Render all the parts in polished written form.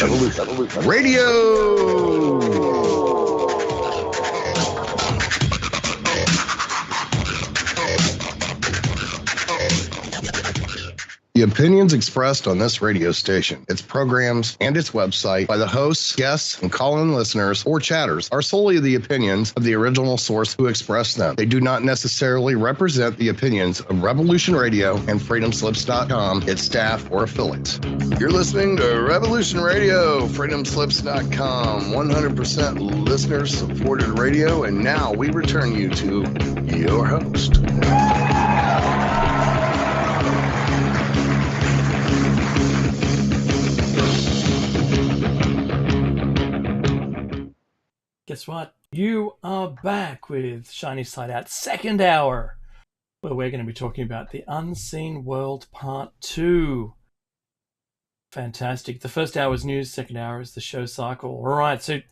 Revolution Radio. The opinions expressed on this radio station, its programs, and its website by the hosts, guests, and call-in listeners or chatters are solely the opinions of the original source who expressed them. They do not necessarily represent the opinions of Revolution Radio and FreedomSlips.com, its staff, or affiliates. You're listening to Revolution Radio, FreedomSlips.com, 100% listener-supported radio, and now we return you to your host. Guess what? You are back with Shiny Side Out, second hour, where we're going to be talking about the Unseen World Part 2. Fantastic. The first hour is news, second hour is the show cycle. All right, so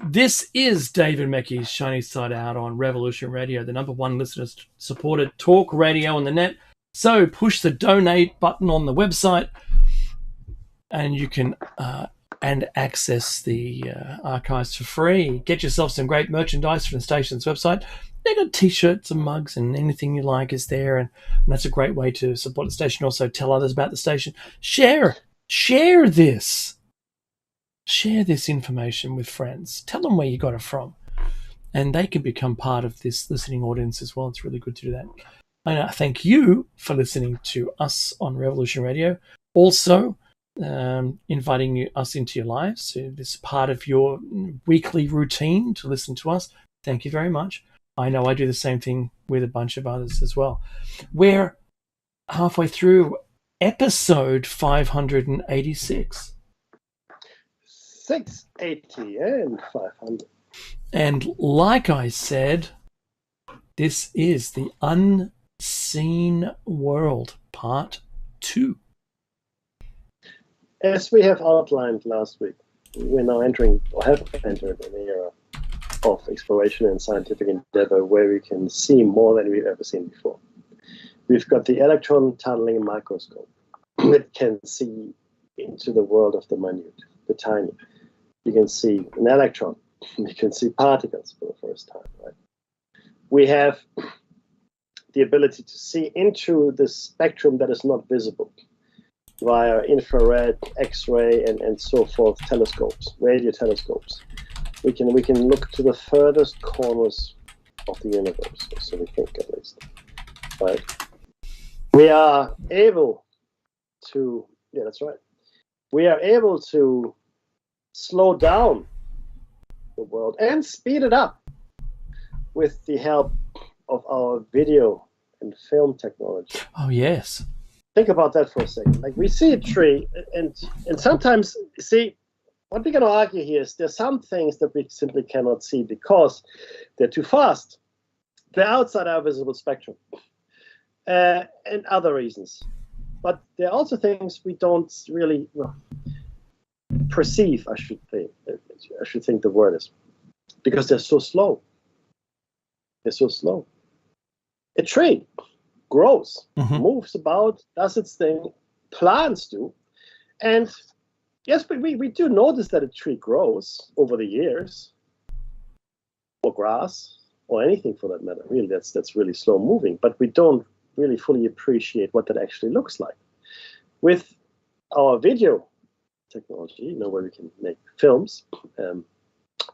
this is David Mackey's Shiny Side Out on Revolution Radio, the number one listener-supported talk radio on the net. So push the donate button on the website, and you can and access the archives for free. Get yourself some great merchandise from the station's website. They got t-shirts and mugs and anything you like is there, and that's a great way to support the station. Also, tell others about the station. Share this. Share this information with friends. Tell them where you got it from, and they can become part of this listening audience as well. It's really good to do that. And I thank you for listening to us on Revolution Radio. Also, inviting us into your lives. So this is part of your weekly routine to listen to us. Thank you very much. I know I do the same thing with a bunch of others as well. We're halfway through episode 586. 680 and 500. And like I said, this is the Unseen World Part 2. As we have outlined last week, we're now entering, or have entered, an era of exploration and scientific endeavor where we can see more than we've ever seen before. We've got the electron tunneling microscope that can see into the world of the minute, the tiny. You can see an electron. You can see particles for the first time, right? We have the ability to see into the spectrum that is not visible via infrared, X-ray, and so forth telescopes, radio telescopes. We can look to the furthest corners of the universe, so we think at least. Right? We are able to, yeah, that's right. We are able to slow down the world and speed it up with the help of our video and film technology. Oh, yes. Think about that for a second. Like, we see a tree, and sometimes, see, what we're going to argue here is there's some things that we simply cannot see because they're too fast. They're outside our visible spectrum, and other reasons. But there are also things we don't really perceive, I should think the word is, because they're so slow. They're so slow. A tree grows, moves about, does its thing, plants do. And yes, we do notice that a tree grows over the years, or grass, or anything for that matter. Really, that's really slow moving, but we don't really fully appreciate what that actually looks like. With our video technology, where we can make films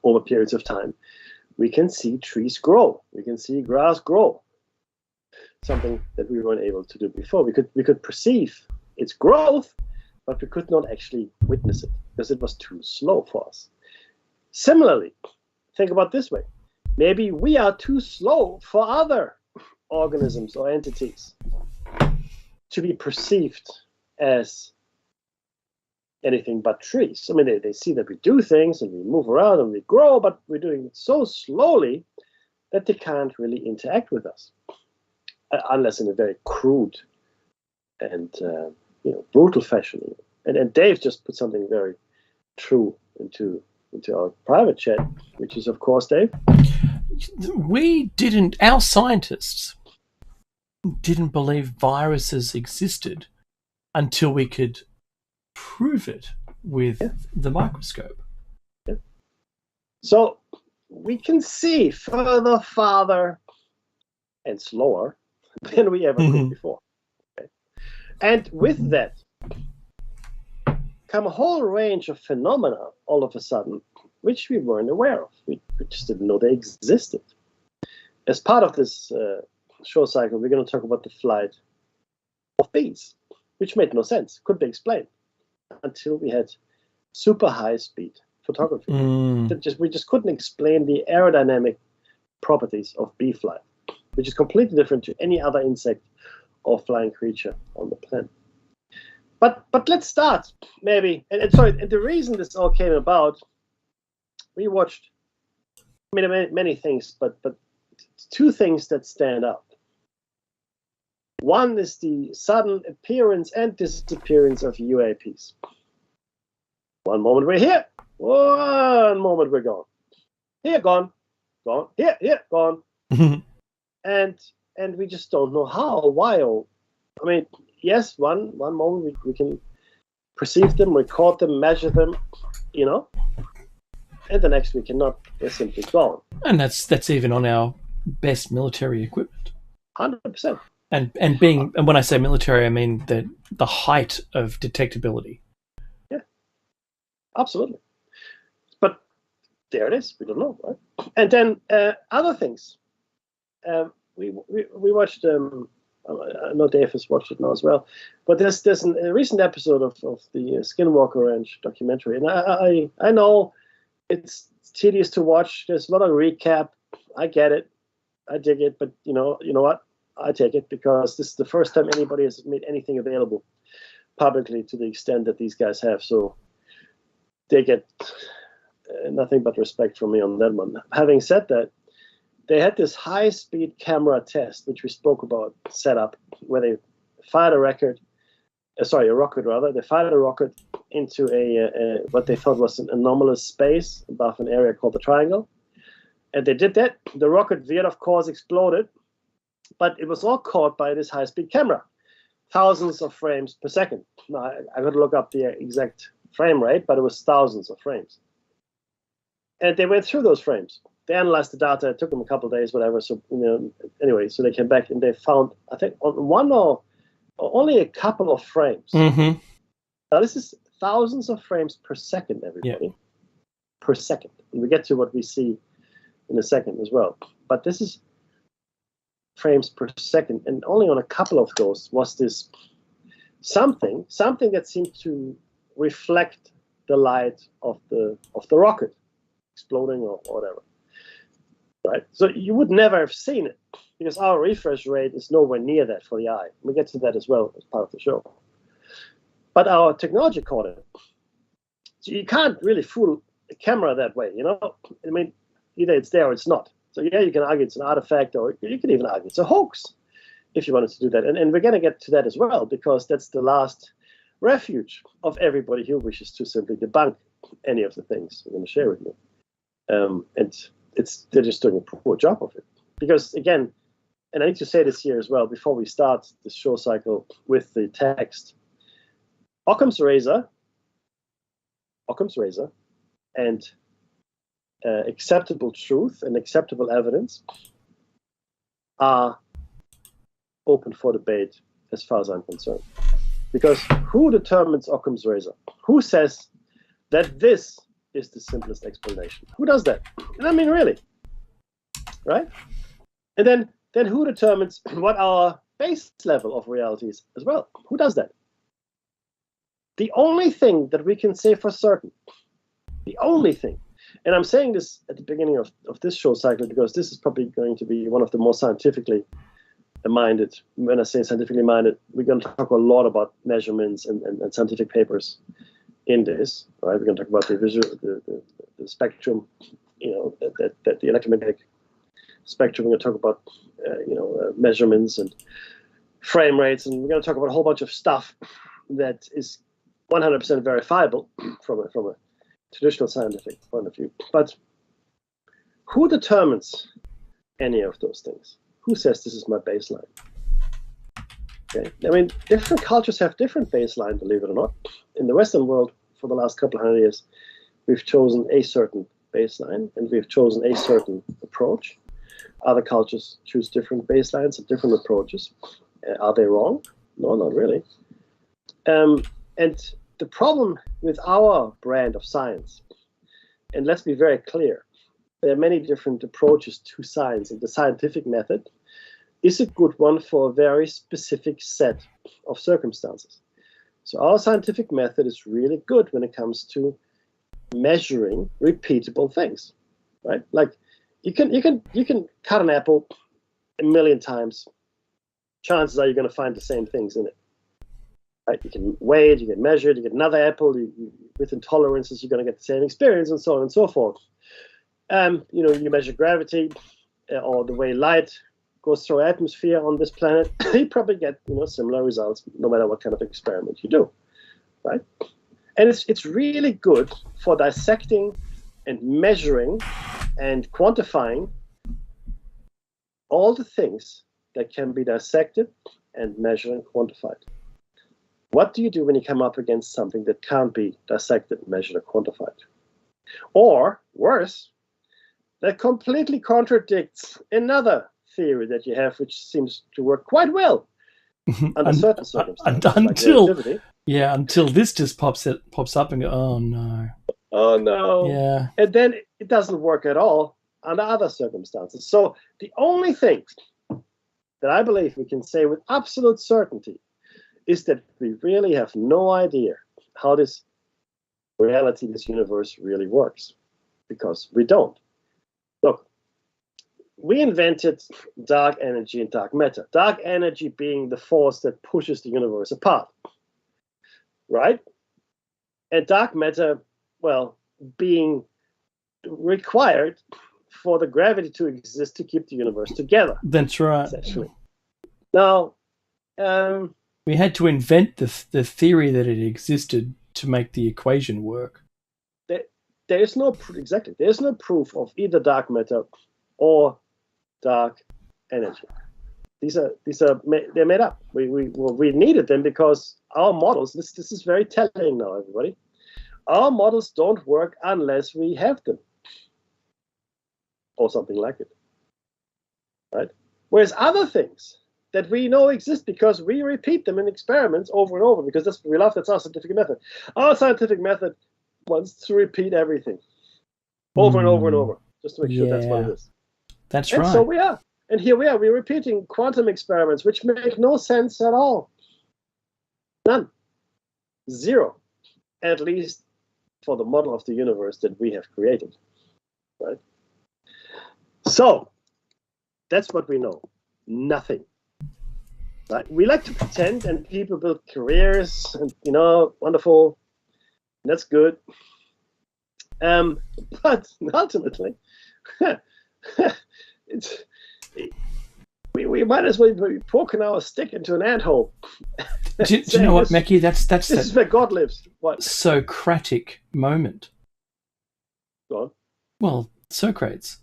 over periods of time, we can see trees grow. We can see grass grow. Something that we weren't able to do before. We could perceive its growth, but we could not actually witness it because it was too slow for us. Similarly, think about this way. Maybe we are too slow for other organisms or entities to be perceived as anything but trees. I mean, they see that we do things and we move around and we grow, but we're doing it so slowly that they can't really interact with us. Unless in a very crude and brutal fashion. And Dave just put something very true into our private chat, which is, of course, Dave. Our scientists didn't believe viruses existed until we could prove it with the microscope. Yeah. So we can see further, farther, and slower than we ever could before. Okay? And with that come a whole range of phenomena all of a sudden, which we weren't aware of. We just didn't know they existed. As part of this show cycle, we're going to talk about the flight of bees, which made no sense, couldn't be explained until we had super high-speed photography. We just couldn't explain the aerodynamic properties of bee flight, which is completely different to any other insect or flying creature on the planet. But let's start maybe. And the reason this all came about, we watched many things, but two things that stand out. One is the sudden appearance and disappearance of UAPs. One moment we're here, one moment we're gone. Here, gone, here, gone. And we just don't know how, why, or I mean, yes, one moment we can perceive them, record them, measure them, and the next we cannot. They're simply gone. And that's even on our best military equipment. 100%. And when I say military, I mean the height of detectability. Yeah, absolutely. But there it is. We don't know, right? And then other things. We watched. I know Dave has watched it now as well. But there's a recent episode of the Skinwalker Ranch documentary, and I know it's tedious to watch. There's a lot of recap. I get it. I dig it. But you know what? I take it because this is the first time anybody has made anything available publicly to the extent that these guys have. So they get nothing but respect from me on that one. Having said that, they had this high-speed camera test, which we spoke about, set up, where they fired a rocket. They fired a rocket into a what they thought was an anomalous space above an area called the Triangle. And they did that. The rocket veered, of course, exploded. But it was all caught by this high-speed camera, thousands of frames per second. Now, I got to look up the exact frame rate, but it was thousands of frames. And they went through those frames. They analyzed the data. It took them a couple of days, whatever. So anyway, so they came back and they found, I think, on one or only a couple of frames. Mm-hmm. Now this is thousands of frames per second, everybody, per second. And we get to what we see in a second as well. But this is frames per second, and only on a couple of those was this something that seemed to reflect the light of the rocket exploding or whatever. Right? So you would never have seen it because our refresh rate is nowhere near that for the eye. We get to that as well as part of the show. But our technology caught it. So you can't really fool a camera that way, I mean, either it's there or it's not. So yeah, you can argue it's an artifact, or you can even argue it's a hoax if you wanted to do that. And we're going to get to that as well, because that's the last refuge of everybody who wishes to simply debunk any of the things we're going to share with you. And they're just doing a poor job of it. Because again, and I need to say this here as well before we start this show cycle with the text, Occam's razor, and acceptable truth and acceptable evidence are open for debate as far as I'm concerned. Because who determines Occam's razor? Who says that this is the simplest explanation? Who does that? And I mean, really, right? And then who determines what our base level of reality is as well? Who does that? The only thing that we can say for certain, the only thing, and I'm saying this at the beginning of this show cycle because this is probably going to be one of the more scientifically minded. When I say scientifically minded, we're going to talk a lot about measurements and scientific papers in this. Right? We're going to talk about the spectrum, that the electromagnetic spectrum. We're going to talk about measurements and frame rates, and we're going to talk about a whole bunch of stuff that is 100% verifiable from a traditional scientific point of view. But who determines any of those things? Who says this is my baseline? Okay. I mean, different cultures have different baseline, believe it or not. In the Western world, for the last couple of 100 years, we've chosen a certain baseline and we've chosen a certain approach. Other cultures choose different baselines and different approaches. Are they wrong? No, not really. And the problem with our brand of science, and let's be very clear, there are many different approaches to science, and the scientific method is a good one for a very specific set of circumstances. So our scientific method is really good when it comes to measuring repeatable things, right? Like you can cut an apple a million times. Chances are you're going to find the same things in it. Right? You can weigh it, you can measure it, you get another apple, with intolerances, you're going to get the same experience, and so on and so forth. You measure gravity or the way light goes through atmosphere on this planet, you probably get similar results no matter what kind of experiment you do, right? And it's really good for dissecting and measuring and quantifying all the things that can be dissected and measured and quantified. What do you do when you come up against something that can't be dissected, measured, or quantified? Or, worse, that completely contradicts another theory that you have, which seems to work quite well under certain circumstances. Until this just pops up and go, oh no. Oh no. Yeah. And then it doesn't work at all under other circumstances. So the only thing that I believe we can say with absolute certainty is that we really have no idea how this reality, this universe really works, because we don't. Look, we invented dark energy and dark matter. Dark energy being the force that pushes the universe apart, right? And dark matter, well, being required for the gravity to exist to keep the universe together. That's right. Essentially. Now, we had to invent the theory that it existed to make the equation work. There is no There's no proof of either dark matter or dark energy. They're made up. We needed them because our models. This is very telling now, everybody. Our models don't work unless we have them, or something like it, right? Whereas other things that we know exist because we repeat them in experiments over and over, because that's what we love. That's our scientific method. Our scientific method wants to repeat everything over and over and over, just to make sure that's what it is. That's right. So we are. And here we are. We're repeating quantum experiments, which make no sense at all. None. Zero. At least for the model of the universe that we have created. Right? So, that's what we know. Nothing. Right? We like to pretend, and people build careers, and wonderful. That's good. But ultimately, we might as well be poking our stick into an anthole. Do you know what, Mackie? This is where God lives. What? Socratic moment. Go on. Well, Socrates.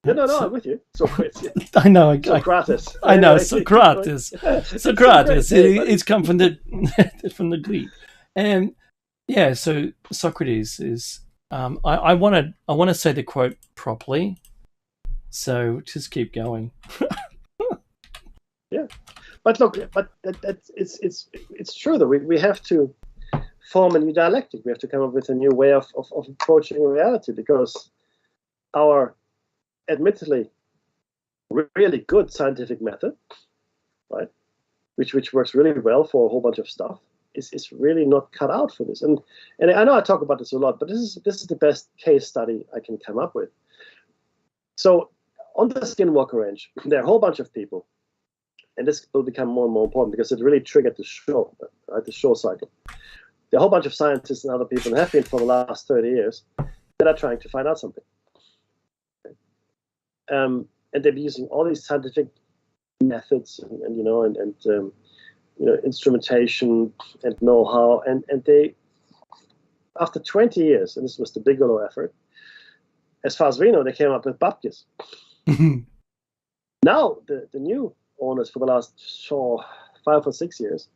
No, I'm with you. Socrates. Yeah. I know. Socrates. I know. Socrates. Socrates. It's come from the Greek, and yeah. So Socrates is. I want to say the quote properly. So just keep going. Yeah, but look, it's true though. We have to form a new dialectic. We have to come up with a new way of approaching reality, because our admittedly really good scientific method, right, which works really well for a whole bunch of stuff, is really not cut out for this. And I know I talk about this a lot, but this is the best case study I can come up with. So on the Skinwalker Ranch, there are a whole bunch of people, and this will become more and more important because it really triggered the show, right, the show cycle. There are a whole bunch of scientists and other people, and have been for the last 30 years, that are trying to find out something. And they're using all these scientific methods and instrumentation and know-how, and they, after 20 years, and this was the Bigelow effort, as far as we know, they came up with Bupkis. Now, the new owners for the last 5 or 6 years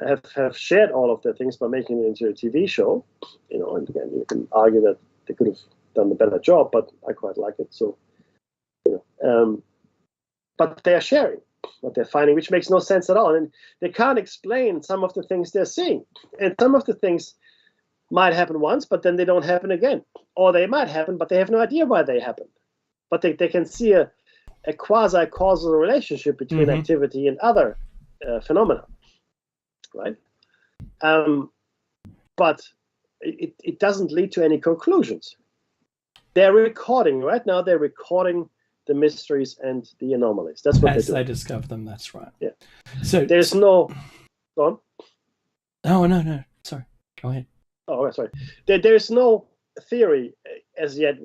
have shared all of their things by making it into a TV show. And again, you can argue that they could have done a better job, but I quite like it. So, but they are sharing what they're finding, which makes no sense at all. And they can't explain some of the things they're seeing. And some of the things might happen once, but then they don't happen again. Or they might happen, but they have no idea why they happened. But they can see a quasi-causal relationship between activity and other phenomena, right? But it doesn't lead to any conclusions. They're recording right now. They're recording the mysteries and the anomalies. That's what as they do. They discover them. That's right. Yeah. So there's no. Go on. Oh no. Sorry. Go ahead. Oh, sorry. There's no theory as yet.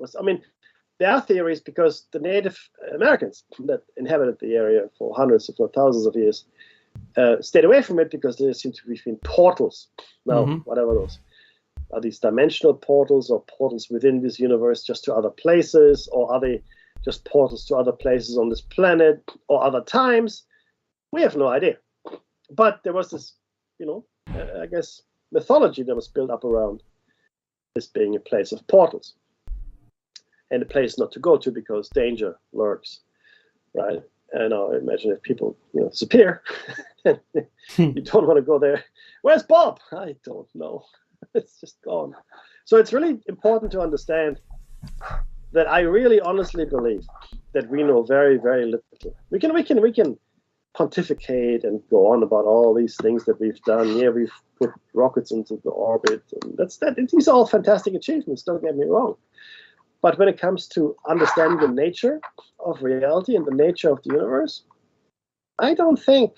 There are theories because the Native Americans that inhabited the area for hundreds, if not thousands of years, stayed away from it because there seem to be portals. Now, whatever those are, these dimensional portals or portals within this universe just to other places, or are they just portals to other places on this planet or other times? We have no idea. But there was this, I guess, mythology that was built up around this being a place of portals and a place not to go to because danger lurks, right? And I imagine if people, disappear, you don't want to go there. Where's Bob? I don't know. It's just gone. So it's really important to understand that I really honestly believe that we know very, very little. We can pontificate and go on about all these things that we've done. Yeah, we've put rockets into the orbit, and these are all fantastic achievements, don't get me wrong. But when it comes to understanding the nature of reality and the nature of the universe, I don't think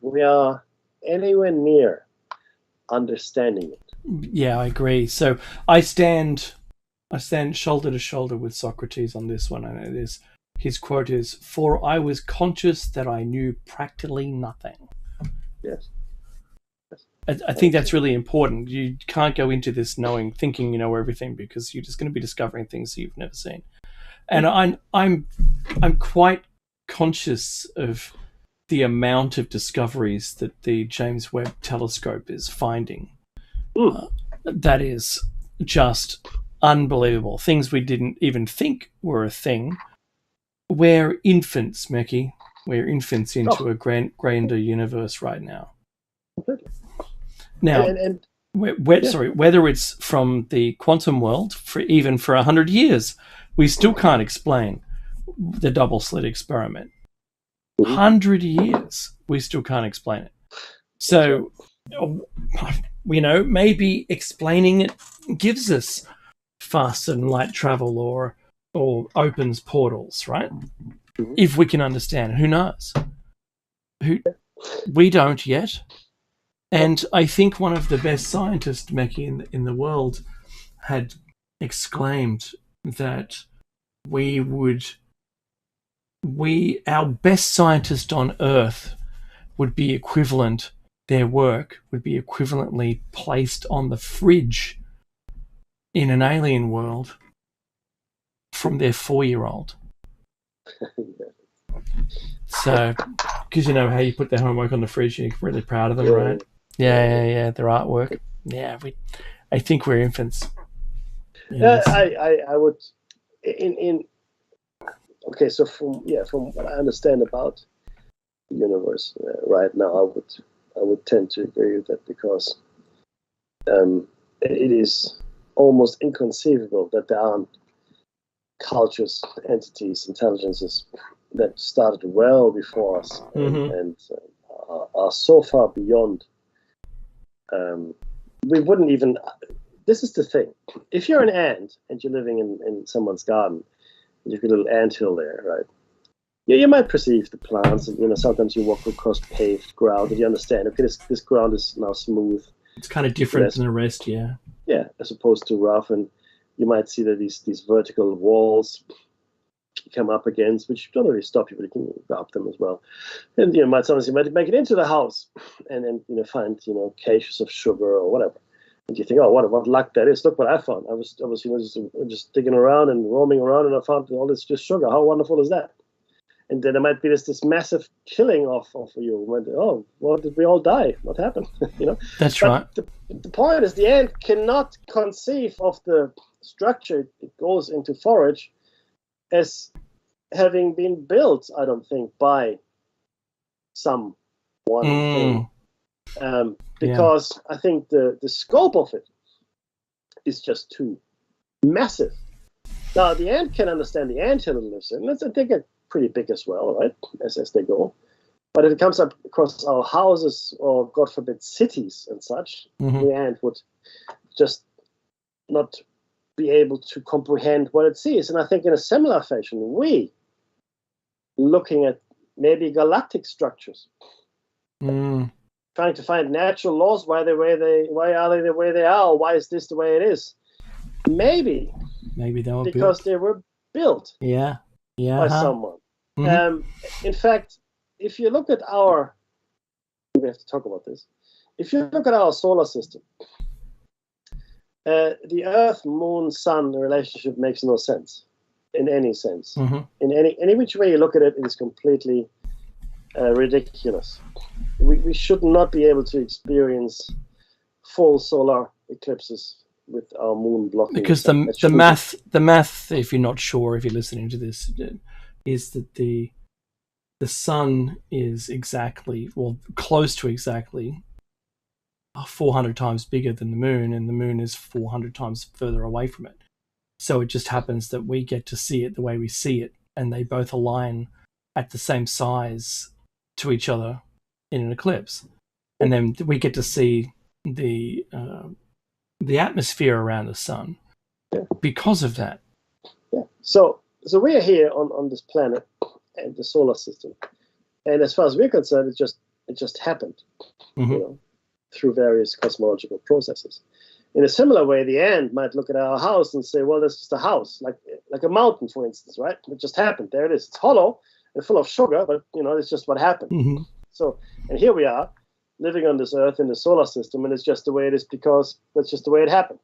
we are anywhere near understanding it. Yeah, I agree. So I stand shoulder to shoulder with Socrates on this one, and his quote is, "For I was conscious that I knew practically nothing." Yes. I think that's really important. You can't go into this thinking you know everything, because you're just going to be discovering things that you've never seen. And I'm quite conscious of the amount of discoveries that the James Webb Telescope is finding. That is just unbelievable. Things we didn't even think were a thing. We're infants, Mekki. We're infants into a grander universe right now. Completely. Now, whether it's from the quantum world, for 100 years, we still can't explain the double slit experiment. 100 years, we still can't explain it. So, maybe explaining it gives us faster than light travel or opens portals, right? If we can understand it. Who knows? We don't yet. And I think one of the best scientists, Mekki, in the world had exclaimed that our best scientist on Earth their work would be equivalently placed on the fridge in an alien world from their 4-year-old. So, because you know how you put their homework on the fridge, you're really proud of them, right? Yeah, their artwork. Yeah, I think we're infants. Yeah, I would. Okay, so from what I understand about the universe right now, I would tend to agree with that, because it is almost inconceivable that there aren't cultures, entities, intelligences that started well before us and are so far beyond. We wouldn't even. This is the thing. If you're an ant and you're living in someone's garden, you've got a little anthill there, right? You might perceive the plants, and sometimes you walk across paved ground and you understand. Okay, this ground is now smooth. It's kind of different than the rest, yeah. Yeah, as opposed to rough, and you might see that these vertical walls you come up against, which don't really stop you, but you can go up them as well. And sometimes you might make it into the house, and find caches of sugar or whatever. And you think, oh, what luck that is! Look what I found. I was just digging around and roaming around, and I found all this just sugar. How wonderful is that? And then there might be this massive killing of you. Well, did we all die? What happened? That's but right. The point is, the ant cannot conceive of the structure it goes into forage as having been built, I don't think, by some one thing. Because I think the scope of it is just too massive. Now, the ant can understand the anthill it lives in. They get pretty big as well, right, as they go. But if it comes up across our houses or, God forbid, cities and such, the ant would just not be able to comprehend what it sees. And I think in a similar fashion, we, looking at maybe galactic structures, trying to find natural laws, why are they the way they are, or why is this the way it is? Maybe they were because built. they were built by someone. In fact, if you look at we have to talk about this. If you look at our solar system, the Earth, Moon, Sun relationship makes no sense in any sense. In any which way you look at it, it is completely ridiculous. We should not be able to experience full solar eclipses with our moon blocking. Because the math, if you're not sure, if you're listening to this, is that the sun is close to exactly 400 times bigger than the moon, and the moon is 400 times further away from it. So it just happens that we get to see it the way we see it, and they both align at the same size to each other in an eclipse. And then we get to see the atmosphere around the sun because of that. Yeah. So we are here on this planet and the solar system, and as far as we're concerned, it just happened, through various cosmological processes. In a similar way, the ant might look at our house and say, "Well, this is the house, like a mountain, for instance, right? It just happened. There it is. It's hollow and full of sugar, but it's just what happened." So, and here we are, living on this Earth in the solar system, and it's just the way it is because that's just the way it happened.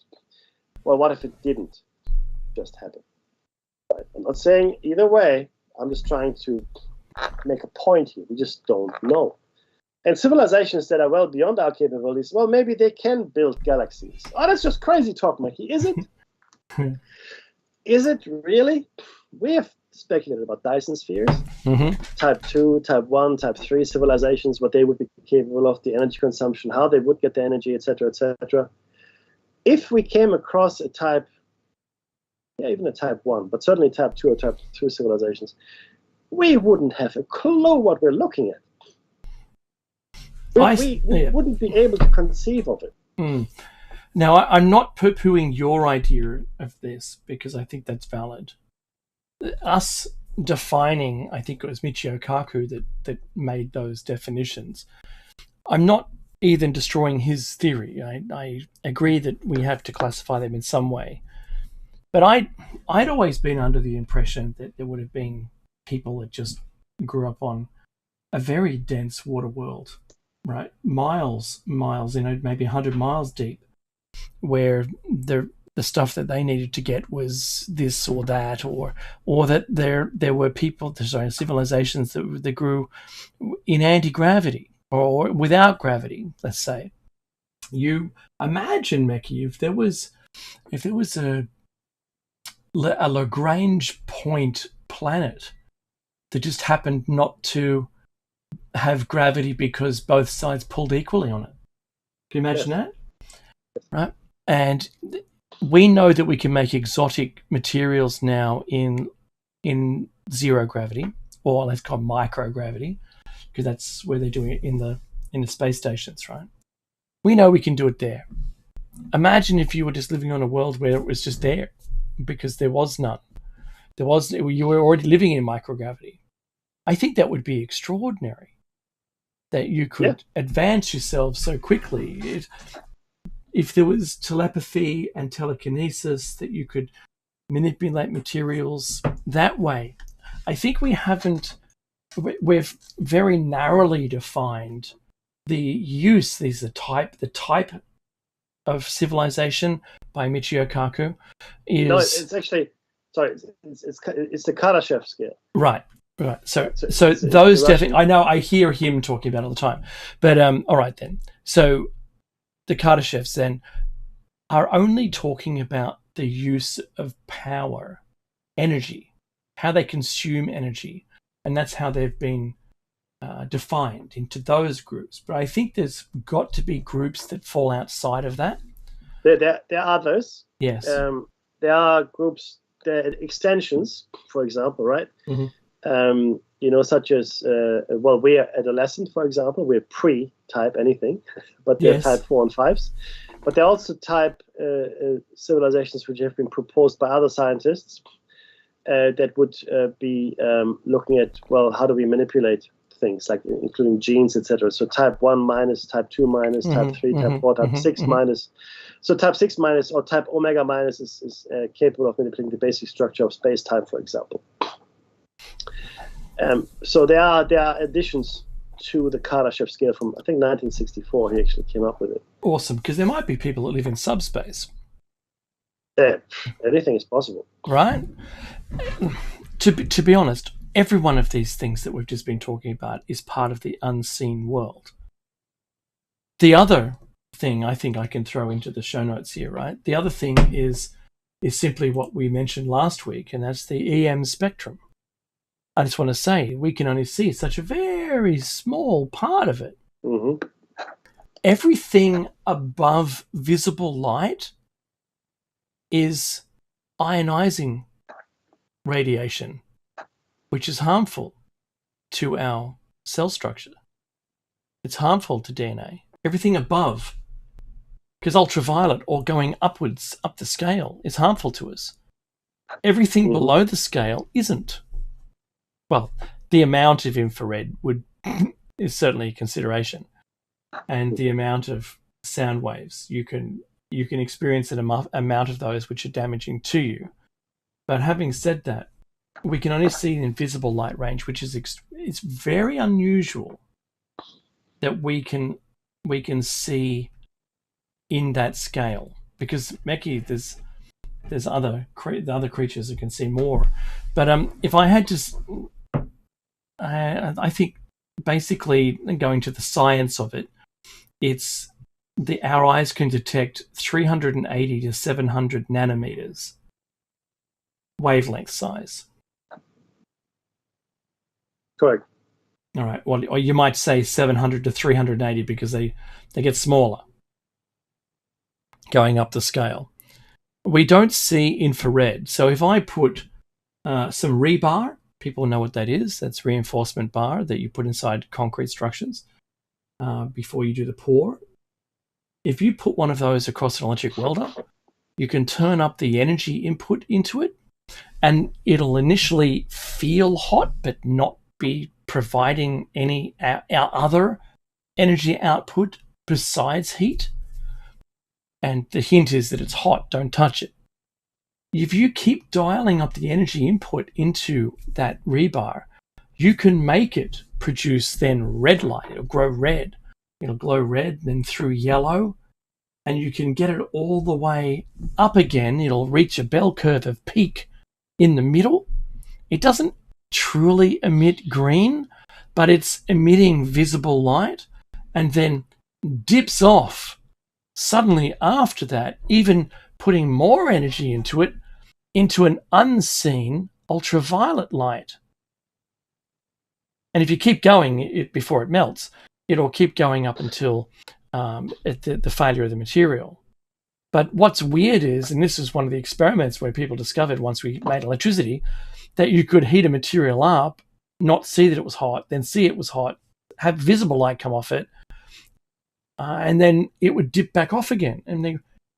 Well, what if it didn't just happen? Right? I'm not saying either way. I'm just trying to make a point here. We just don't know. And civilizations that are well beyond our capabilities, well, maybe they can build galaxies. Oh, that's just crazy talk, Mikey. Is it? Is it really? We have speculated about Dyson spheres, type 2, type 1, type 3 civilizations, what they would be capable of, the energy consumption, how they would get the energy, etc., etc. If we came across a type, even a type 1, but certainly type 2 or type 3 civilizations, we wouldn't have a clue what we're looking at. We wouldn't be able to conceive of it. Now, I'm not poo-pooing your idea of this because I think that's valid. Us defining, I think it was Michio Kaku that made those definitions. I'm not even destroying his theory. I agree that we have to classify them in some way. But I'd always been under the impression that there would have been people that just grew up on a very dense water world, right? Miles, maybe 100 miles deep, where the stuff that they needed to get was this or that, or that there were civilizations that grew in anti-gravity or without gravity, let's say. You imagine, Meki, if there was a Lagrange point planet that just happened not to have gravity because both sides pulled equally on it. Can you imagine that? Right? And we know that we can make exotic materials now in zero gravity, or let's call it microgravity, because that's where they're doing it in the space stations, right? We know we can do it there. Imagine if you were just living on a world where it was just there, because there was none. You were already living in microgravity. I think that would be extraordinary, that you could advance yourself so quickly. If there was telepathy and telekinesis, that you could manipulate materials that way. I think we've very narrowly defined the use. These are the type of civilization by Michio Kaku is... No, it's actually, sorry, it's the Kardashev scale. Right. Right. So those definitely, I know, I hear him talking about it all the time. But all right then. So the Kardashevs then are only talking about the use of power, energy, how they consume energy, and that's how they've been defined into those groups. But I think there's got to be groups that fall outside of that. There are others. Yes. There are groups, extensions, for example, right? Mm-hmm. Such as, we are adolescent, for example. We're pre-type anything, but they're type 4 and 5s. But they're also type civilizations which have been proposed by other scientists that would be looking at, how do we manipulate things, like including genes, etc. So type 1 minus, type 2 minus, type 3, type 4, type 6 minus. So type 6 minus or type omega minus is capable of manipulating the basic structure of space-time, for example. So there are additions to the Kardashev scale from, I think, 1964. He actually came up with it. Awesome, because there might be people that live in subspace. Anything is possible. Right? To be honest, every one of these things that we've just been talking about is part of the unseen world. The other thing I think I can throw into the show notes here, right? The other thing is simply what we mentioned last week, and that's the EM spectrum. I just want to say we can only see such a very small part of it. Mm-hmm. Everything above visible light is ionizing radiation, which is harmful to our cell structure. It's harmful to DNA. Everything above, because ultraviolet or going upwards up the scale is harmful to us. Everything below the scale isn't. Well, the amount of infrared is certainly a consideration, and the amount of sound waves you can experience an amount of those which are damaging to you. But having said that, we can only see an invisible light range, which is it's very unusual that we can see in that scale, because Meki, there's other creatures that can see more. But if I had to, I think basically going to the science of it, it's our eyes can detect 380 to 700 nanometers wavelength size. Correct. All right. Well, or you might say 700 to 380 because they get smaller going up the scale. We don't see infrared. So if I put some rebar, people know what that is. That's reinforcement bar that you put inside concrete structures before you do the pour. If you put one of those across an electric welder, you can turn up the energy input into it, and it'll initially feel hot but not be providing any other energy output besides heat. And the hint is that it's hot, don't touch it. If you keep dialing up the energy input into that rebar, you can make it produce then red light. It'll grow red. It'll glow red, then through yellow, and you can get it all the way up again. It'll reach a bell curve of peak in the middle. It doesn't truly emit green, but it's emitting visible light, and then dips off suddenly after that, even putting more energy into it, into an unseen ultraviolet light. And if you keep going before it melts, it'll keep going up until the failure of the material. But what's weird is, and this is one of the experiments where people discovered once we made electricity, that you could heat a material up, not see that it was hot, then see it was hot, have visible light come off it, and then it would dip back off again.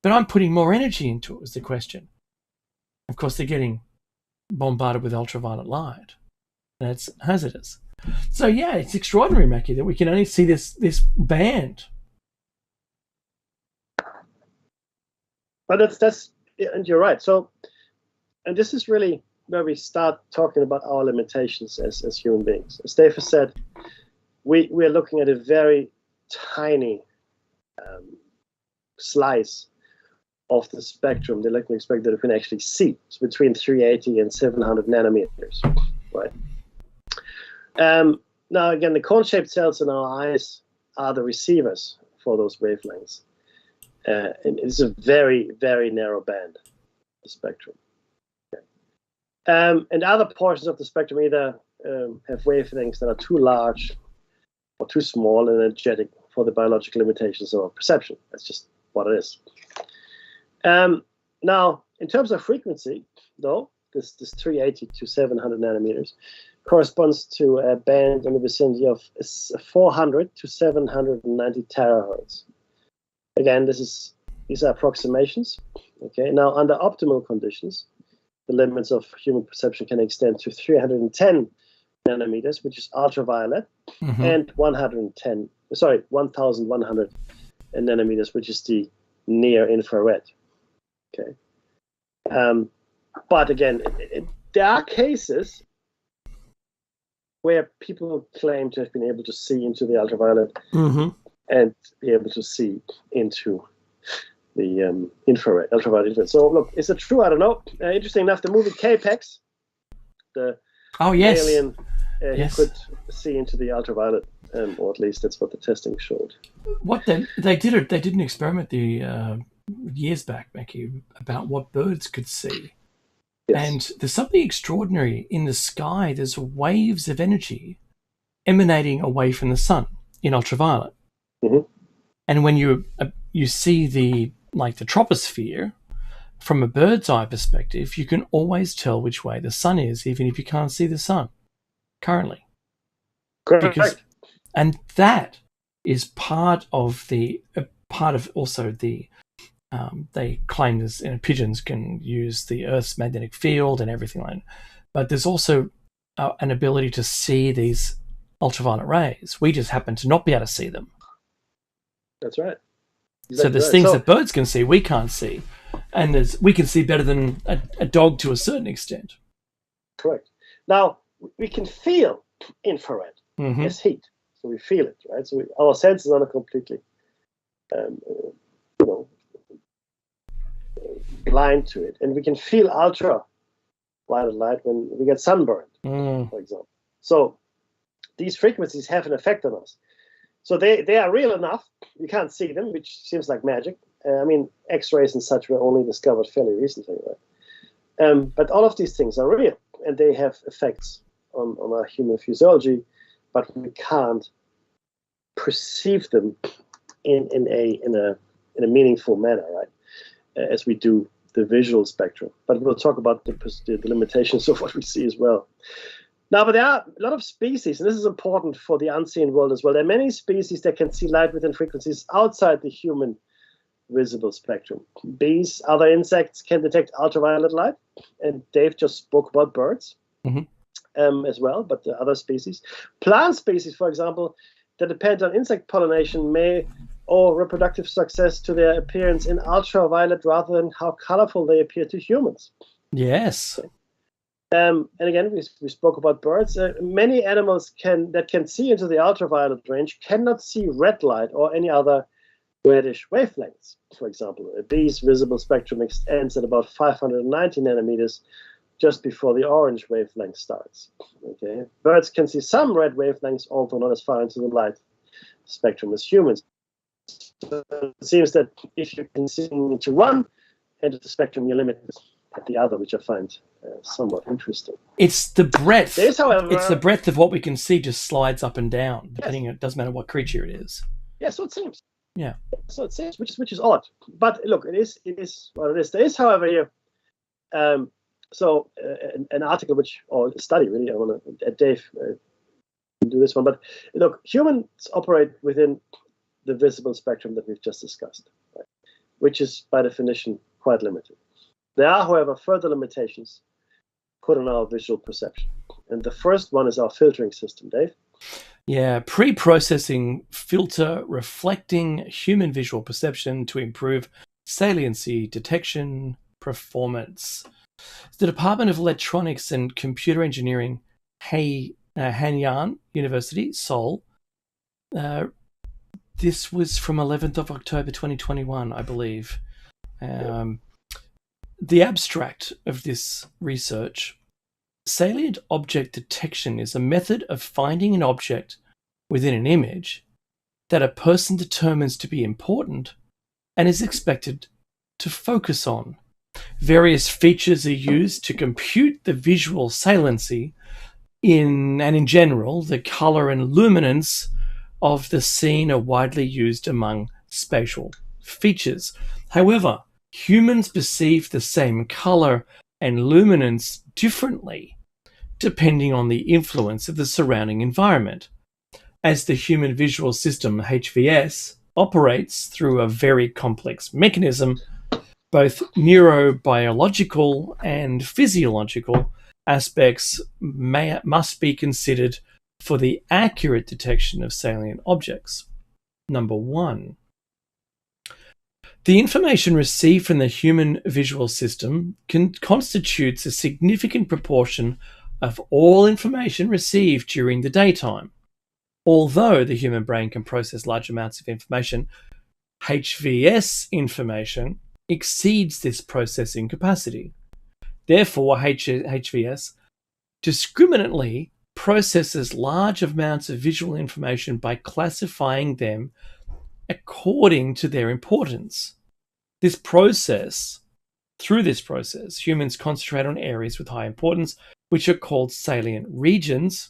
But I'm putting more energy into it, was the question. Of course, they're getting bombarded with ultraviolet light. And it's hazardous. So yeah, it's extraordinary, Mackie, that we can only see this band. But that's and you're right. So, and this is really where we start talking about our limitations as human beings. As Dave has said, we are looking at a very tiny slice of the spectrum, the electromagnetic spectrum that we can actually see. It's between 380 and 700 nanometers, right? Now, again, the cone-shaped cells in our eyes are the receivers for those wavelengths. And it's a very, very narrow band, the spectrum. Okay. And other portions of the spectrum either have wavelengths that are too large or too small and energetic for the biological limitations of our perception. That's just what it is. Now, in terms of frequency, though, this 380 to 700 nanometers corresponds to a band in the vicinity of 400 to 790 terahertz. Again, these are approximations. Okay. Now, under optimal conditions, the limits of human perception can extend to 310 nanometers, which is ultraviolet, and 1100 nanometers, which is the near infrared. Okay. But again, there are cases where people claim to have been able to see into the ultraviolet and be able to see into the ultraviolet infrared. So look, is it true? I don't know. Interesting enough, the movie K-Pax, the alien, he could see into the ultraviolet, or at least that's what the testing showed. What they did an experiment years back, Mackie, about what birds could see. Yes. And there's something extraordinary in the sky. There's waves of energy emanating away from the sun in ultraviolet. And when you see the troposphere from a bird's eye perspective, you can always tell which way the sun is, even if you can't see the sun currently. Correct. And that is part of also the. They claim this, pigeons can use the Earth's magnetic field and everything like that. But there's also an ability to see these ultraviolet rays. We just happen to not be able to see them. That's right. Exactly. So there's things that birds can see, we can't see. And we can see better than a dog to a certain extent. Correct. Now, we can feel infrared as heat. So we feel it, right? So our senses are not completely blind to it, and we can feel ultraviolet light when we get sunburned, for example. So these frequencies have an effect on us. So they are real enough. You can't see them, which seems like magic. X-rays and such were only discovered fairly recently, right? But all of these things are real, and they have effects on our human physiology, but we can't perceive them in a meaningful manner, right? As we do the visual spectrum. But we'll talk about the limitations of what we see as well. Now, but there are a lot of species, and this is important for the unseen world as well. There are many species that can see light within frequencies outside the human visible spectrum. Bees, other insects can detect ultraviolet light, and Dave just spoke about birds as well, but the other species. Plant species, for example, that depend on insect pollination may owe reproductive success to their appearance in ultraviolet rather than how colorful they appear to humans. Yes. Okay. And again, we spoke about birds. Many animals that can see into the ultraviolet range cannot see red light or any other reddish wavelengths. For example, a bee's visible spectrum ends at about 590 nanometers just before the orange wavelength starts. Okay, birds can see some red wavelengths, although not as far into the light spectrum as humans. So it seems that if you can see into one end of the spectrum, you're limited at the other, which I find somewhat interesting. It's the breadth. There is, however, it's the breadth of what we can see just slides up and down, depending. It doesn't matter what creature it is. Yeah, so it seems. Yeah. So it seems, which is odd. But look, it is what it is. There is, however, here. An article or a study really. I want to Dave do this one, but look, humans operate within the visible spectrum that we've just discussed, right? Which is by definition quite limited. There are, however, further limitations put on our visual perception, and the first one is our filtering system, Dave. Yeah, pre-processing filter reflecting human visual perception to improve saliency, detection, performance. The Department of Electronics and Computer Engineering, Hanyang University, Seoul. This was from 11th of October 2021, I believe. The abstract of this research salient object detection is a method of finding an object within an image that a person determines to be important and is expected to focus on. Various features are used to compute the visual saliency in general, the color and luminance of the scene are widely used among spatial features. However, humans perceive the same color and luminance differently depending on the influence of the surrounding environment. As the human visual system, HVS, operates through a very complex mechanism, both neurobiological and physiological aspects must be considered for the accurate detection of salient objects. Number 1. The information received from the human visual system constitutes a significant proportion of all information received during the daytime. Although the human brain can process large amounts of information, HVS information exceeds this processing capacity. Therefore, HVS discriminately processes large amounts of visual information by classifying them according to their importance. Through this process, humans concentrate on areas with high importance, which are called salient regions.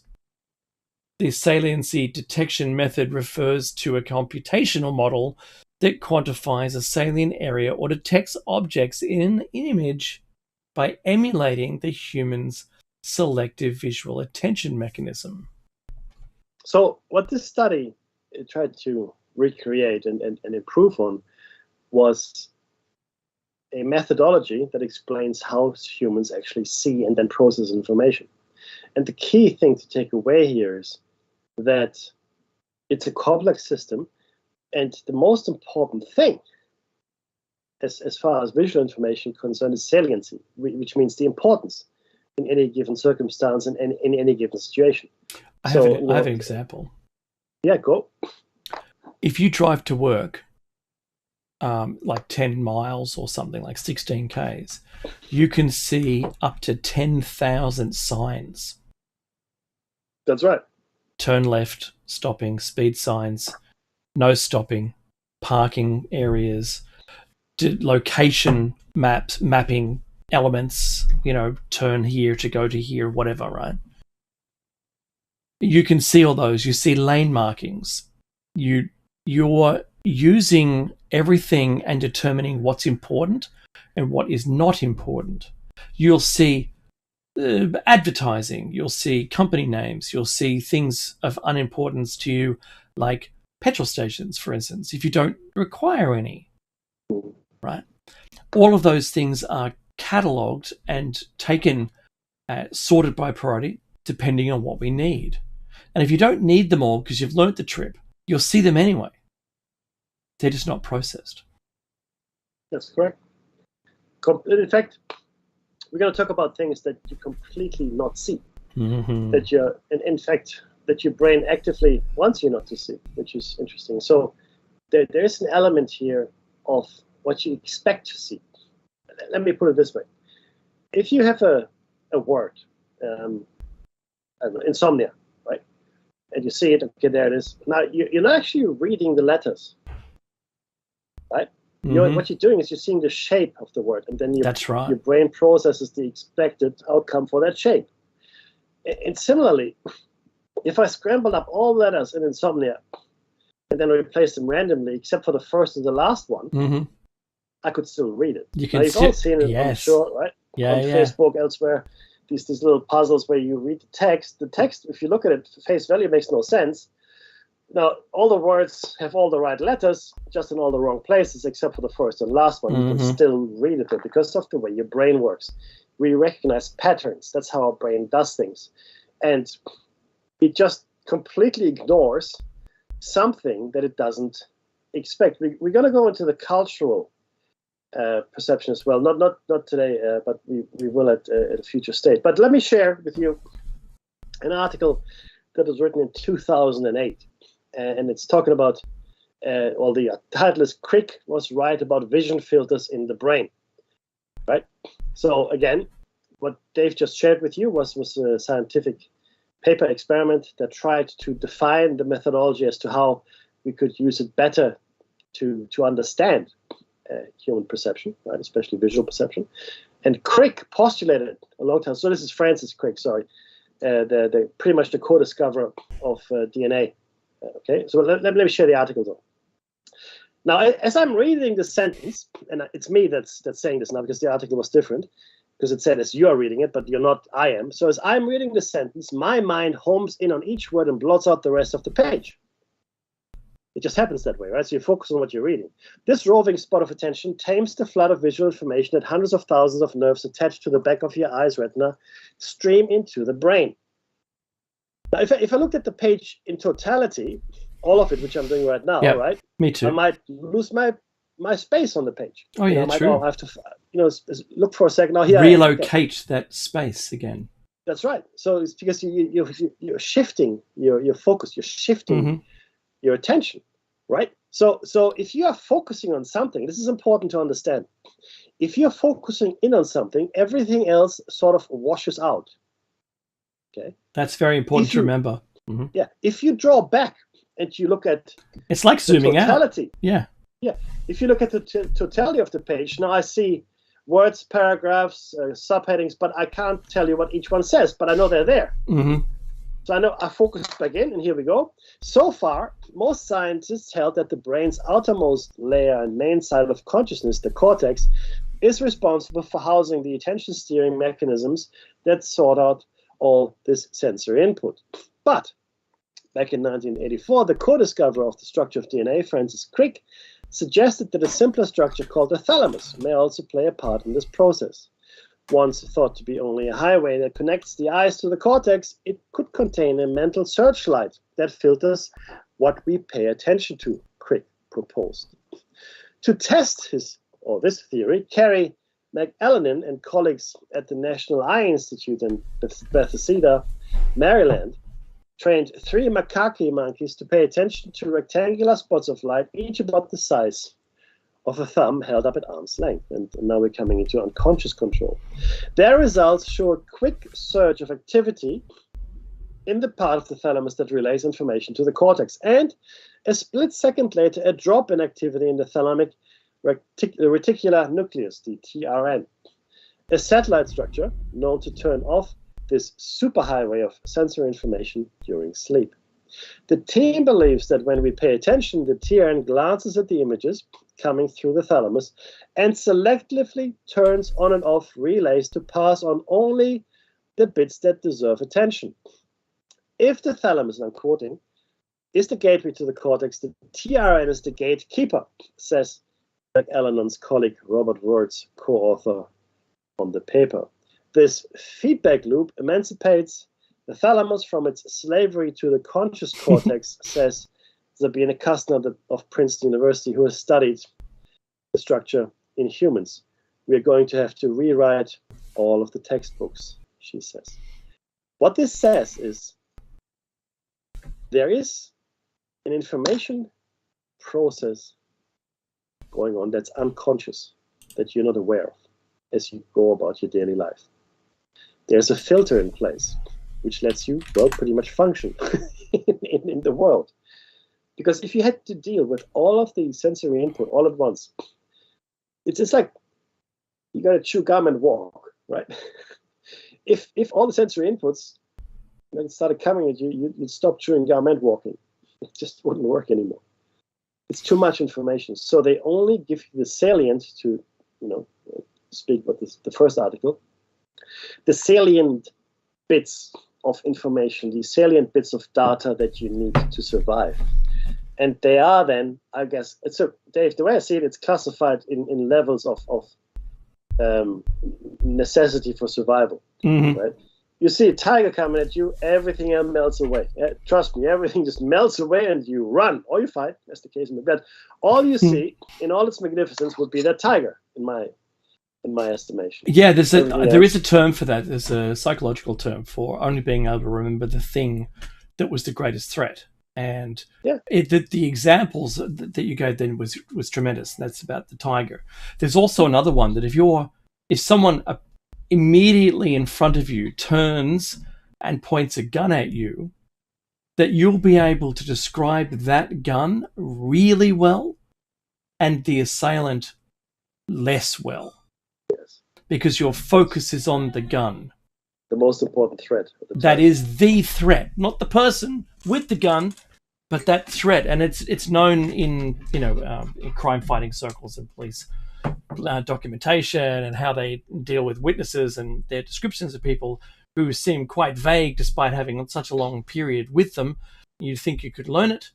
The saliency detection method refers to a computational model that quantifies a salient area or detects objects in an image by emulating the human's selective visual attention mechanism. So what this study tried to recreate and improve on was a methodology that explains how humans actually see and then process information. And the key thing to take away here is that it's a complex system, and the most important thing as far as visual information concerned is saliency, which means the importance in any given circumstance and in any given situation. I have an example. Yeah, go. If you drive to work like 10 miles or something, like 16 Ks, you can see up to 10,000 signs. That's right. Turn left, stopping, speed signs, no stopping, parking areas, location mapping elements, turn here to go to here, whatever, right? You can see all those. You see lane markings. You're using everything and determining what's important and what is not important. You'll see advertising. You'll see company names. You'll see things of unimportance to you, like petrol stations, for instance, if you don't require any, right? All of those things are catalogued and taken, sorted by priority, depending on what we need. And if you don't need them all because you've learnt the trip, you'll see them anyway. They're just not processed. That's correct. In fact, we're going to talk about things that you completely not see. Mm-hmm. That your brain actively wants you not to see, which is interesting. So there's an element here of what you expect to see. Let me put it this way. If you have a word, I don't know, insomnia, right? And you see it, okay, there it is. Now, you're not actually reading the letters, right? Mm-hmm. What you're doing is you're seeing the shape of the word, and then That's right. your brain processes the expected outcome for that shape. And similarly, if I scrambled up all letters in insomnia and then replaced them randomly, except for the first and the last one, Mm-hmm. I could still read it. You can you've all seen it, yes. I'm sure, right? Yeah, on Facebook, elsewhere, these little puzzles where you read the text. The text, if you look at it, face value, makes no sense. Now, all the words have all the right letters, just in all the wrong places, except for the first and last one. Mm-hmm. You can still read it because of the way your brain works. We recognize patterns. That's how our brain does things. And it just completely ignores something that it doesn't expect. We're going to go into the cultural perception as well. Not today, but we will at a future stage. But let me share with you an article that was written in 2008. And it's talking about, the title is Crick was right about vision filters in the brain, right? So again, what Dave just shared with you was a scientific paper experiment that tried to define the methodology as to how we could use it better to understand human perception, right, especially visual perception. And Crick postulated a long time. So this is Francis Crick, sorry, the pretty much the co-discoverer of DNA. Okay, so let me share the article though. Now, as I'm reading the sentence, and it's me that's saying this now because the article was different, because it said as you are reading it, but you're not, I am. So as I'm reading the sentence, my mind homes in on each word and blots out the rest of the page. It just happens that way, right? So you focus on what you're reading. This roving spot of attention tames the flood of visual information that hundreds of thousands of nerves attached to the back of your eye's retina stream into the brain. Now, if I looked at the page in totality, all of it, which I'm doing right now, right? Me too. I might lose my space on the page. Oh, yeah, true. I have to, look for a second. Now here, relocate that space again. That's right. So it's because you're shifting your focus. You're shifting your attention, right? So if you are focusing on something, this is important to understand. If you're focusing in on something, everything else sort of washes out. Okay. That's very important to remember. Mm-hmm. Yeah. If you draw back and you look at it's like zooming totality, out. Yeah. Yeah. If you look at the totality of the page, now I see words, paragraphs, subheadings, but I can't tell you what each one says, but I know they're there. Mm-hmm. So I know I focus back in, and here we go. So far, most scientists held that the brain's outermost layer and main side of consciousness, the cortex, is responsible for housing the attention steering mechanisms that sort out all this sensory input. But back in 1984, the co-discoverer of the structure of DNA, Francis Crick, suggested that a simpler structure called the thalamus may also play a part in this process. Once thought to be only a highway that connects the eyes to the cortex, it could contain a mental searchlight that filters what we pay attention to, Crick proposed. To test this theory, Carrie McElhanin and colleagues at the National Eye Institute in Bethesda, Maryland, trained 3 macaque monkeys to pay attention to rectangular spots of light, each about the size of a thumb held up at arm's length. And now we're coming into unconscious control. Their results show a quick surge of activity in the part of the thalamus that relays information to the cortex, and a split second later, a drop in activity in the thalamic reticular nucleus, the TRN, a satellite structure known to turn off this superhighway of sensory information during sleep. The team believes that when we pay attention, the TRN glances at the images coming through the thalamus and selectively turns on and off relays to pass on only the bits that deserve attention. If the thalamus, and I'm quoting, is the gateway to the cortex, the TRN is the gatekeeper, says McElhanin's colleague Robert Wirtz, co-author on the paper. This feedback loop emancipates the thalamus from its slavery to the conscious cortex, says Sabine Kastner of Princeton University, who has studied the structure in humans. We're going to have to rewrite all of the textbooks, she says. What this says is there is an information process going on that's unconscious, that you're not aware of as you go about your daily life. There's a filter in place which lets you, well, pretty much function in the world. Because if you had to deal with all of the sensory input all at once, it's like you got to chew gum and walk, right? If all the sensory inputs started coming at you, you'd stop chewing gum and walking. It just wouldn't work anymore. It's too much information. So they only give you the salient to, speak about the first article, the salient bits of information, the salient bits of data that you need to survive. And they are then, I guess, Dave, the way I see it, it's classified in levels of necessity for survival, right? You see a tiger coming at you, everything else melts away. Trust me, everything just melts away and you run or you fight. That's the case in the bed. All you see in all its magnificence would be that tiger, in my estimation. Yeah, there is a term for that. There's a psychological term for only being able to remember the thing that was the greatest threat. And the examples that you gave then was tremendous. That's about the tiger. There's also another one that if someone immediately in front of you turns and points a gun at you, that you'll be able to describe that gun really well and the assailant less well. Yes. Because your focus is on the gun. The most important threat. That is the threat, not the person with the gun, but that threat. And it's known in in crime fighting circles and police documentation and how they deal with witnesses and their descriptions of people who seem quite vague despite having such a long period with them. You think you could learn it,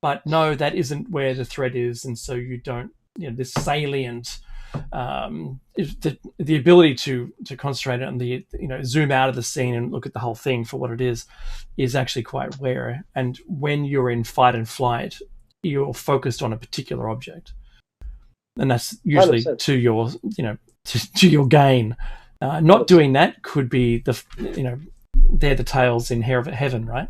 but no, that isn't where the threat is, and so you don't. This salient, the ability to concentrate on the zoom out of the scene and look at the whole thing for what it is actually quite rare. And when you're in fight and flight, you're focused on a particular object, and that's usually 100%. To your to your gain. Not doing that could be they're the tales in Heaven, right?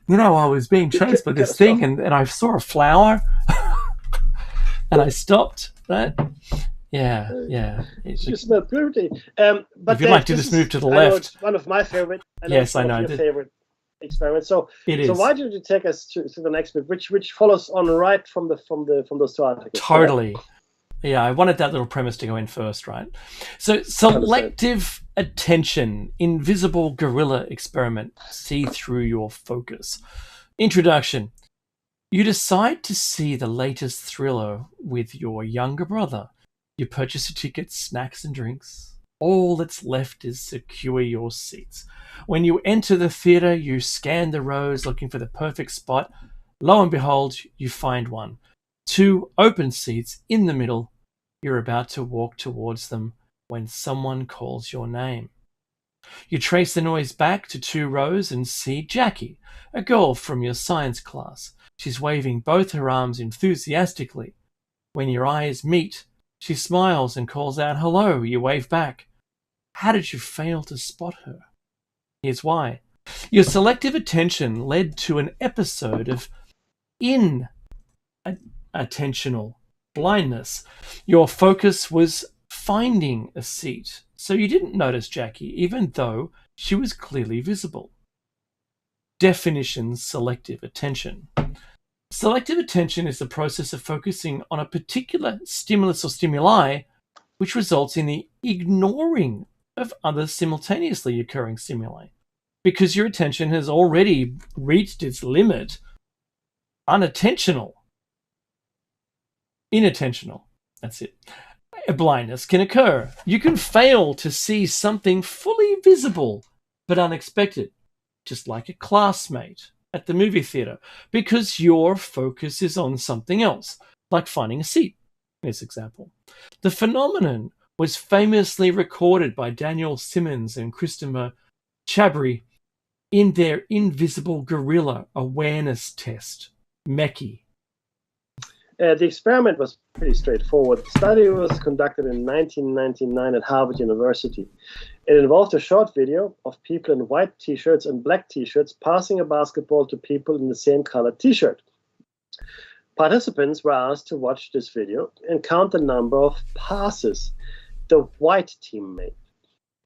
I was being chased by this thing and I saw a flower and I stopped, right? Yeah. It's just not pretty. But if you'd like to just move to the left. It's one of my favorite. Yes, I know. Your favorite experiment. So it is. So why don't you take us to the next bit, which follows on right from those two articles? Totally. Yeah, I wanted that little premise to go in first, right? So, selective attention, invisible gorilla experiment, see through your focus. Introduction. You decide to see the latest thriller with your younger brother. You purchase a ticket, snacks and drinks. All that's left is secure your seats. When you enter the theater, you scan the rows looking for the perfect spot. Lo and behold, you find one. 2 open seats in the middle. You're about to walk towards them when someone calls your name. You trace the noise back to 2 rows and see Jackie, a girl from your science class. She's waving both her arms enthusiastically. When your eyes meet, she smiles and calls out, "Hello," you wave back. How did you fail to spot her? Here's why. Your selective attention led to an episode of inattentional blindness. Your focus was finding a seat, so you didn't notice Jackie, even though she was clearly visible. Definition: selective attention. Selective attention is the process of focusing on a particular stimulus or stimuli, which results in the ignoring of other simultaneously occurring stimuli. Because your attention has already reached its limit, inattentional, that's it. A blindness can occur. You can fail to see something fully visible but unexpected, just like a classmate at the movie theater, because your focus is on something else, like finding a seat, in this example. The phenomenon was famously recorded by Daniel Simmons and Christopher Chabry in their Invisible Gorilla Awareness Test, MECI. The experiment was pretty straightforward. The study was conducted in 1999 at Harvard University. It involved a short video of people in white t-shirts and black t-shirts passing a basketball to people in the same colored t-shirt. Participants were asked to watch this video and count the number of passes the white team made.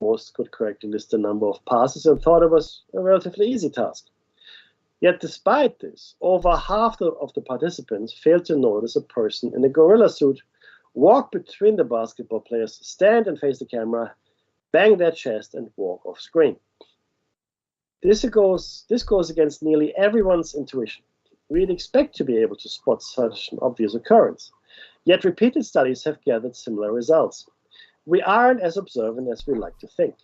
Most could correctly list the number of passes and thought it was a relatively easy task. Yet despite this, over half of the participants failed to notice a person in a gorilla suit walk between the basketball players, stand and face the camera, bang their chest, and walk off screen. This goes against nearly everyone's intuition. We'd expect to be able to spot such an obvious occurrence. Yet repeated studies have gathered similar results. We aren't as observant as we like to think.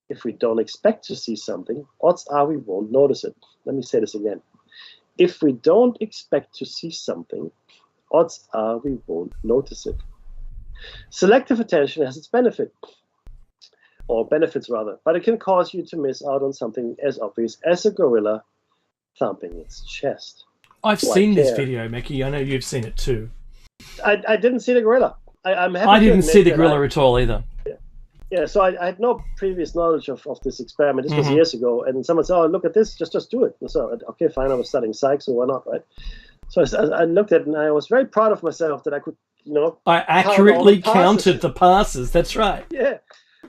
If we don't expect to see something, odds are we won't notice it. Let me say this again. If we don't expect to see something, odds are we won't notice it. Selective attention has its benefits rather, but it can cause you to miss out on something as obvious as a gorilla thumping its chest. I've seen this video, Mickey. I know you've seen it too. I didn't see the gorilla. I didn't see the gorilla at all either. Yeah, so I had no previous knowledge of this experiment. This was years ago, and someone said, "Oh, look at this! Just do it." So, okay, fine. I was studying psych, so why not, right? So I looked at it, and I was very proud of myself that I could, I accurately counted the passes. That's right. Yeah,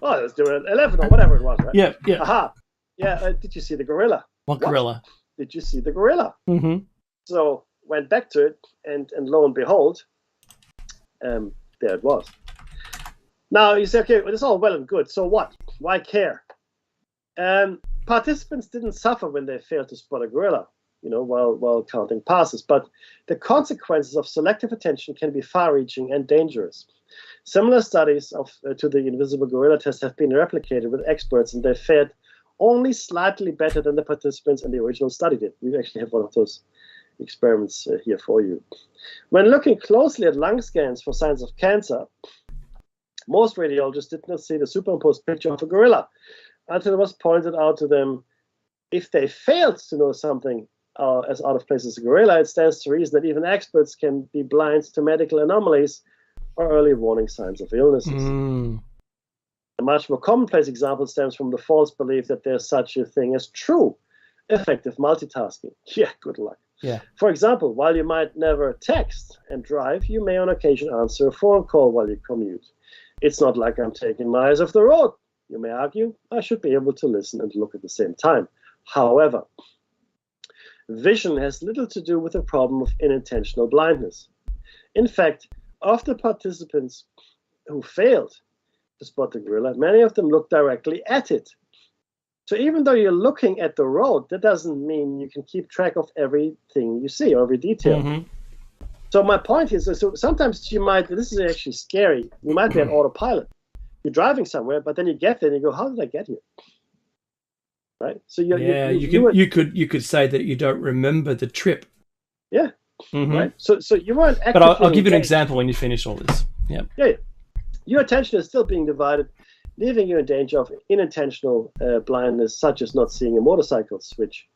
Oh, let's do it at 11 or whatever it was, right? Yeah, yeah. Aha. Yeah, did you see the gorilla? What gorilla? Did you see the gorilla? Mm-hmm. So went back to it, and lo and behold, there it was. Now you say, okay, well, it's all well and good. So what? Why care? Participants didn't suffer when they failed to spot a gorilla, while counting passes. But the consequences of selective attention can be far-reaching and dangerous. Similar studies to the invisible gorilla test have been replicated with experts, and they fared only slightly better than the participants in the original study did. We actually have one of those experiments here for you. When looking closely at lung scans for signs of cancer, most radiologists did not see the superimposed picture of a gorilla until it was pointed out to them. If they failed to know something as out of place as a gorilla, it stands to reason that even experts can be blind to medical anomalies or early warning signs of illnesses. A much more commonplace example stems from the false belief that there's such a thing as true effective multitasking. Yeah, good luck. Yeah. For example, while you might never text and drive, you may on occasion answer a phone call while you commute. It's not like I'm taking my eyes off the road. You may argue, I should be able to listen and look at the same time. However, vision has little to do with the problem of unintentional blindness. In fact, of the participants who failed to spot the gorilla, many of them looked directly at it. So even though you're looking at the road, that doesn't mean you can keep track of everything you see or every detail. Mm-hmm. So my point is, so sometimes you might, this is actually scary, you might be on autopilot. You're driving somewhere, but then you get there and you go, how did I get here? Right? So you could say that you don't remember the trip. Yeah. Mm-hmm. Right. So you weren't actively. But I'll give you an example when you finish all this. Yeah. Yeah. Your attention is still being divided, leaving you in danger of unintentional blindness, such as not seeing a motorcycle switch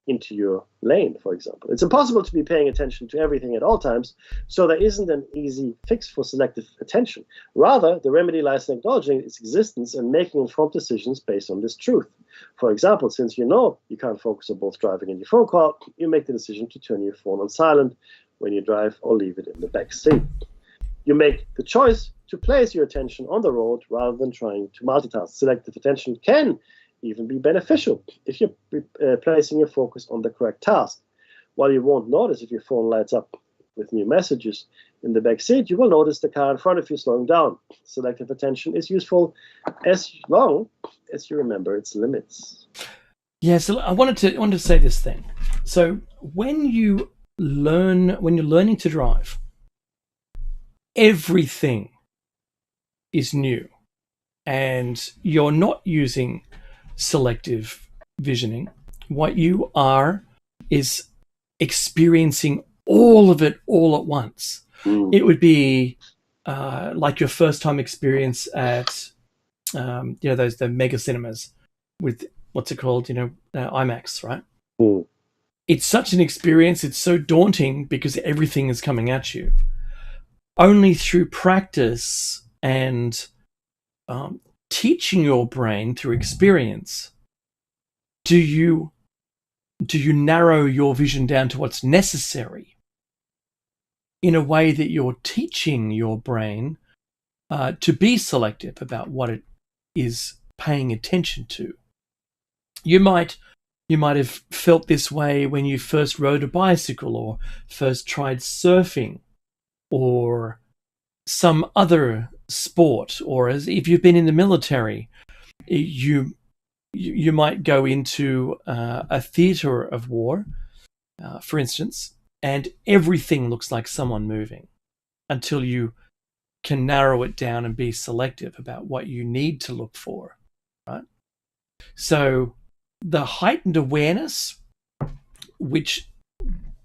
into your lane, for example. It's impossible to be paying attention to everything at all times, so there isn't an easy fix for selective attention. Rather, the remedy lies in acknowledging its existence and making informed decisions based on this truth. For example, since you know you can't focus on both driving and your phone call, you make the decision to turn your phone on silent when you drive or leave it in the back seat. You make the choice to place your attention on the road rather than trying to multitask. Selective attention can even be beneficial if you're placing your focus on the correct task. While you won't notice if your phone lights up with new messages in the back seat, you will notice the car in front of you slowing down. Selective attention is useful as long as you remember its limits. Yeah, so I wanted to say this thing. So when you're learning to drive, everything is new, and you're not using selective visioning. What you are is experiencing all of it all at once. It would be like your first time experience at the mega cinemas with what's it called, IMAX, right? It's such an experience. It's so daunting because everything is coming at you. Only through practice and teaching your brain through experience do you narrow your vision down to what's necessary in a way that you're teaching your brain to be selective about what it is paying attention to. You might have felt this way when you first rode a bicycle or first tried surfing or some other sport, or as if you've been in the military, you might go into a theater of war, for instance, and everything looks like someone moving until you can narrow it down and be selective about what you need to look for, right? So the heightened awareness, which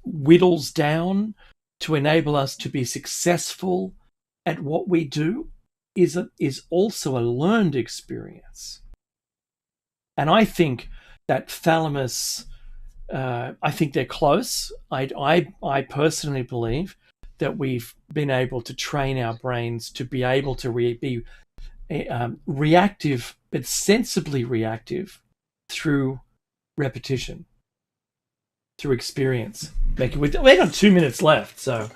whittles down to enable us to be successful at what we do, is also a learned experience. And I think that thalamus, I think they're close. I personally believe that we've been able to train our brains to be able to be reactive, but sensibly reactive through repetition, through experience. We've got 2 minutes left, so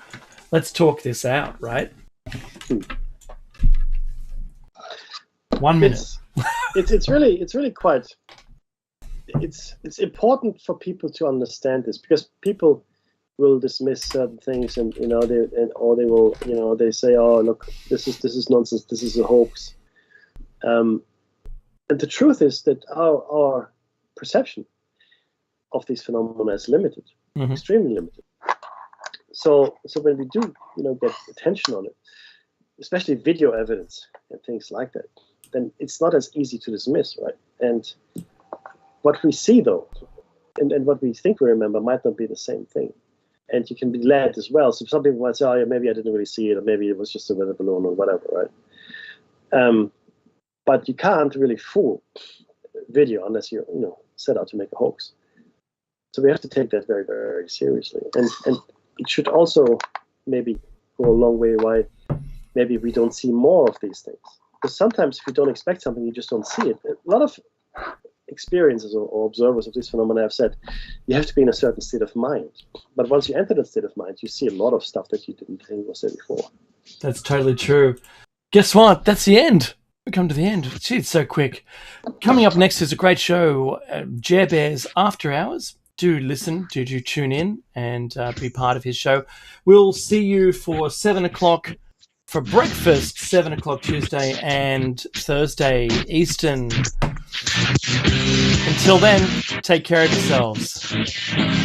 let's talk this out, right? 1 minute. it's really quite. It's important for people to understand this, because people will dismiss certain things, and they will they say, oh look, this is nonsense, this is a hoax, and the truth is that our perception of these phenomena is limited, extremely limited. So when we do get attention on it, especially video evidence and things like that, then it's not as easy to dismiss, right? And what we see though, and what we think we remember might not be the same thing. And you can be led as well. So some people might say, oh, yeah, maybe I didn't really see it, or maybe it was just a weather balloon or whatever, right? But you can't really fool video unless you set out to make a hoax. So we have to take that very, very seriously. And it should also maybe go a long way why maybe we don't see more of these things. Because sometimes if you don't expect something, you just don't see it. A lot of experiencers or observers of this phenomena have said you have to be in a certain state of mind. But once you enter that state of mind, you see a lot of stuff that you didn't think was there before. That's totally true. Guess what? That's the end. We come to the end. Gee, it's so quick. Coming up next is a great show, Jer Bear's After Hours. Do listen, do tune in and be part of his show. We'll see you for 7 o'clock for breakfast, 7 o'clock Tuesday and Thursday Eastern. Until then, take care of yourselves.